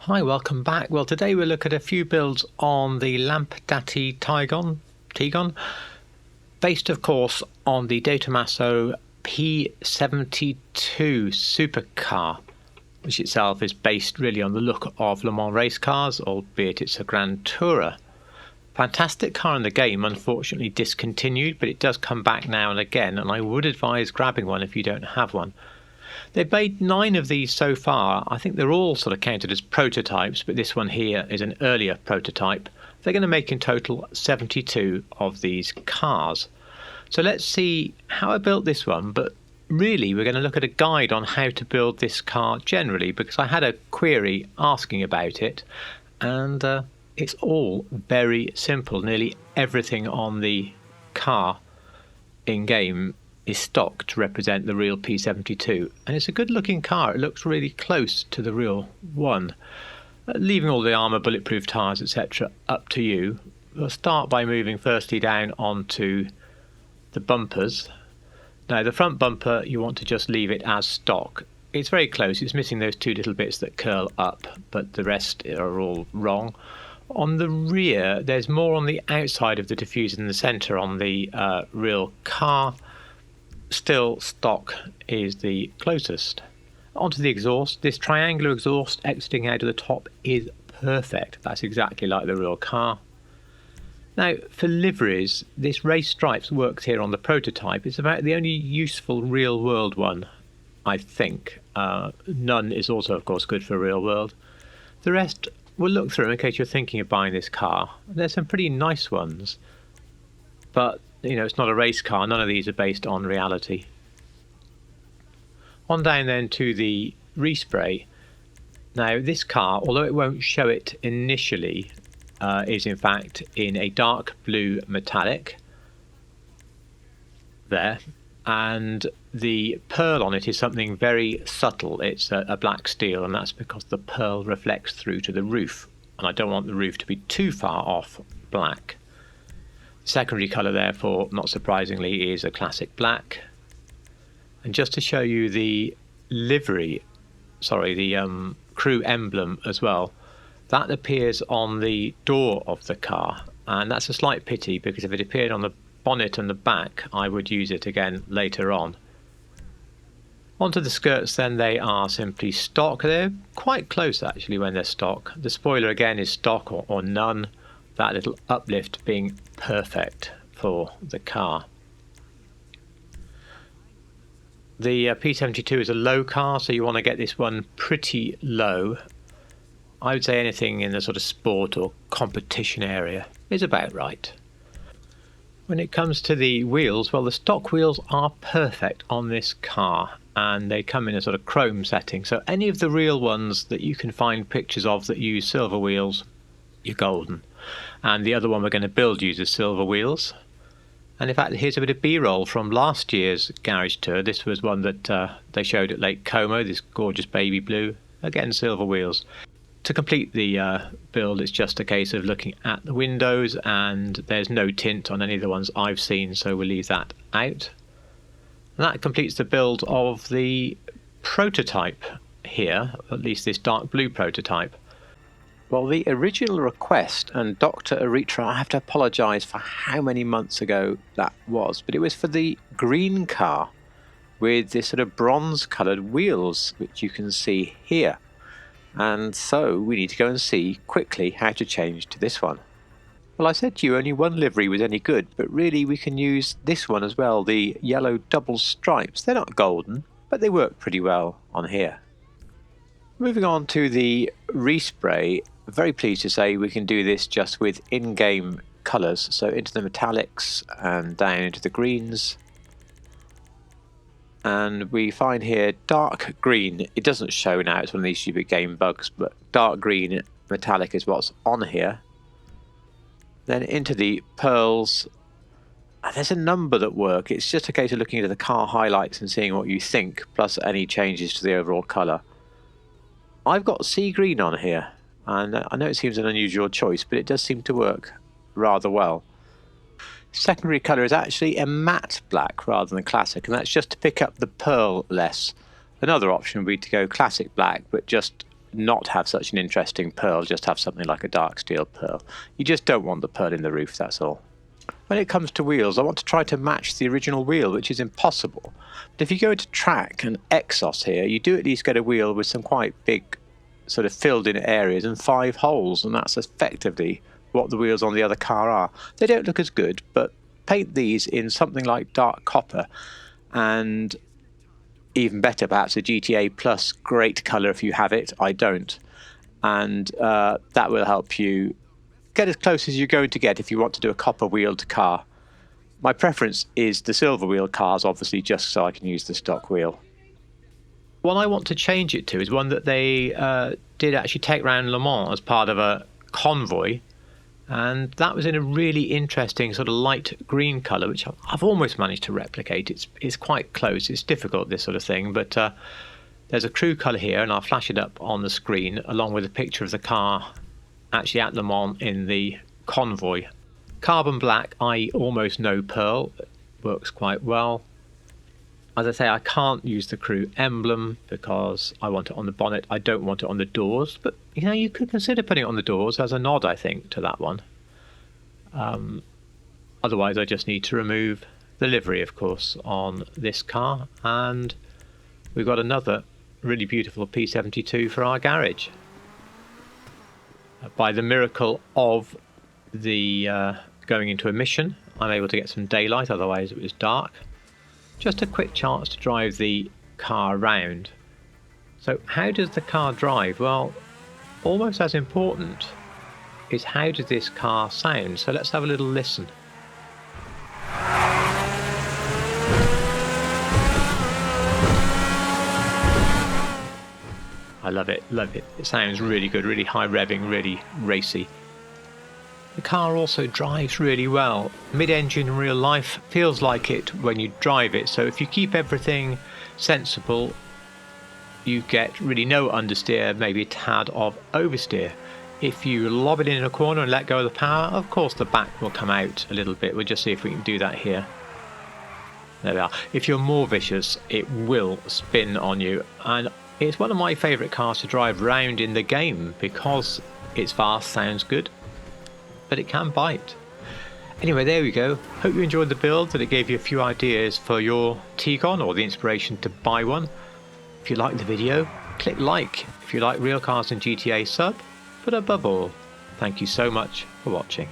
Hi, welcome back. Well, today we'll look at a few builds on the Lampadati Tigon, based of course on the Tomaso P72 supercar, which itself is based really on the look of Le Mans race cars, albeit it's a Grand Tourer. Fantastic car in the game, unfortunately discontinued, but it does come back now and again, and I would advise grabbing one if you don't have one. They've made 9 of these so far. I think they're all sort of counted as prototypes, but this one here is an earlier prototype. They're going to make in total 72 of these cars. So let's see how I built this one, but really we're going to look at a guide on how to build this car generally, because I had a query asking about it, and it's all very simple. Nearly everything on the car in-game is stock to represent the real P72, and it's a good looking car. It looks really close to the real one. Leaving all the armour, bulletproof tyres, etc. up to you. We'll start by moving firstly down onto the bumpers. Now the front bumper you want to just leave it as stock. It's very close, it's missing those 2 little bits that curl up, but the rest are all wrong. On the rear there's more on the outside of the diffuser than the centre on the real car. Still, stock is the closest. Onto the exhaust. This triangular exhaust exiting out of the top is perfect. That's exactly like the real car. Now, for liveries, this race stripes works here on the prototype. It's about the only useful real world one, I think. None is also, of course, good for real world. The rest we'll look through in case you're thinking of buying this car. There's some pretty nice ones, but you know, it's not a race car. None of these are based on reality. On down then to the respray. Now this car, although it won't show it initially, is in fact in a dark blue metallic there, and the pearl on it is something very subtle. It's a black steel, and that's because the pearl reflects through to the roof, and I don't want the roof to be too far off black. Secondary colour, therefore, not surprisingly, is a classic black. And just to show you the livery, the crew emblem as well, that appears on the door of the car, and that's a slight pity because if it appeared on the bonnet and the back, I would use it again later on. Onto the skirts then, they are simply stock. They're quite close actually when they're stock. The spoiler again is stock or none. That little uplift being perfect for the car. The P72 is a low car, so you want to get this one pretty low. I would say anything in the sort of sport or competition area is about right. When it comes to the wheels, well, the stock wheels are perfect on this car, and they come in a sort of chrome setting, so any of the real ones that you can find pictures of that use silver wheels, you're golden. And the other one we're going to build uses silver wheels. And in fact, here's a bit of B-roll from last year's garage tour. This was one that they showed at Lake Como, this gorgeous baby blue. Again, silver wheels. To complete the build, it's just a case of looking at the windows, and there's no tint on any of the ones I've seen, so we'll leave that out. And that completes the build of the prototype here, at least this dark blue prototype. Well, the original request, and Dr. Aritra, I have to apologise for how many months ago that was, but it was for the green car with this sort of bronze coloured wheels, which you can see here. And so we need to go and see quickly how to change to this one. Well, I said to you only one livery was any good, but really we can use this one as well, the yellow double stripes. They're not golden, but they work pretty well on here. Moving on to the respray, very pleased to say we can do this just with in-game colours, so into the metallics and down into the greens. And we find here dark green. It doesn't show now, it's one of these stupid game bugs, but dark green metallic is what's on here. Then into the pearls. There's a number that work. It's just a case of looking at the car highlights and seeing what you think, plus any changes to the overall colour. I've got sea green on here, and I know it seems an unusual choice, but it does seem to work rather well. Secondary colour is actually a matte black rather than classic, and that's just to pick up the pearl less. Another option would be to go classic black, but just not have such an interesting pearl, just have something like a dark steel pearl. You just don't want the pearl in the roof, that's all. When it comes to wheels, I want to try to match the original wheel, which is impossible. But if you go into track and Exos here, you do at least get a wheel with some quite big sort of filled in areas and 5 holes, and that's effectively what the wheels on the other car are. They don't look as good, but paint these in something like dark copper, and even better perhaps a GTA Plus great colour if you have it. I don't, and that will help you get as close as you're going to get if you want to do a copper wheeled car. My preference is the silver wheeled cars, obviously, just so I can use the stock wheel. One I want to change it to is one that they did actually take around Le Mans as part of a convoy, and that was in a really interesting sort of light green colour, which I've almost managed to replicate. It's quite close. It's difficult, this sort of thing, but there's a crew colour here, and I'll flash it up on the screen along with a picture of the car actually at Le Mans in the convoy. Carbon black, i.e. almost no pearl, works quite well. As I say, I can't use the crew emblem because I want it on the bonnet. I don't want it on the doors, but you know, you could consider putting it on the doors as a nod, I think, to that one. Otherwise, I just need to remove the livery, of course, on this car, and we've got another really beautiful P72 for our garage. By the miracle of the going into a mission, I'm able to get some daylight, otherwise it was dark. Just a quick chance to drive the car around. So how does the car drive? Well, almost as important is how does this car sound? So let's have a little listen. I love it, love it. It sounds really good, really high revving, really racy. The car also drives really well. Mid-engine in real life feels like it when you drive it, so if you keep everything sensible, you get really no understeer, maybe a tad of oversteer. If you lob it in a corner and let go of the power, of course the back will come out a little bit. We'll just see if we can do that here. There we are. If you're more vicious, it will spin on you, and it's one of my favourite cars to drive around in the game because it's fast, sounds good, but it can bite. Anyway, there we go. Hope you enjoyed the build, that it gave you a few ideas for your Tigon or the inspiration to buy one. If you liked the video, click like. If you like real cars and GTA, sub. But above all, thank you so much for watching.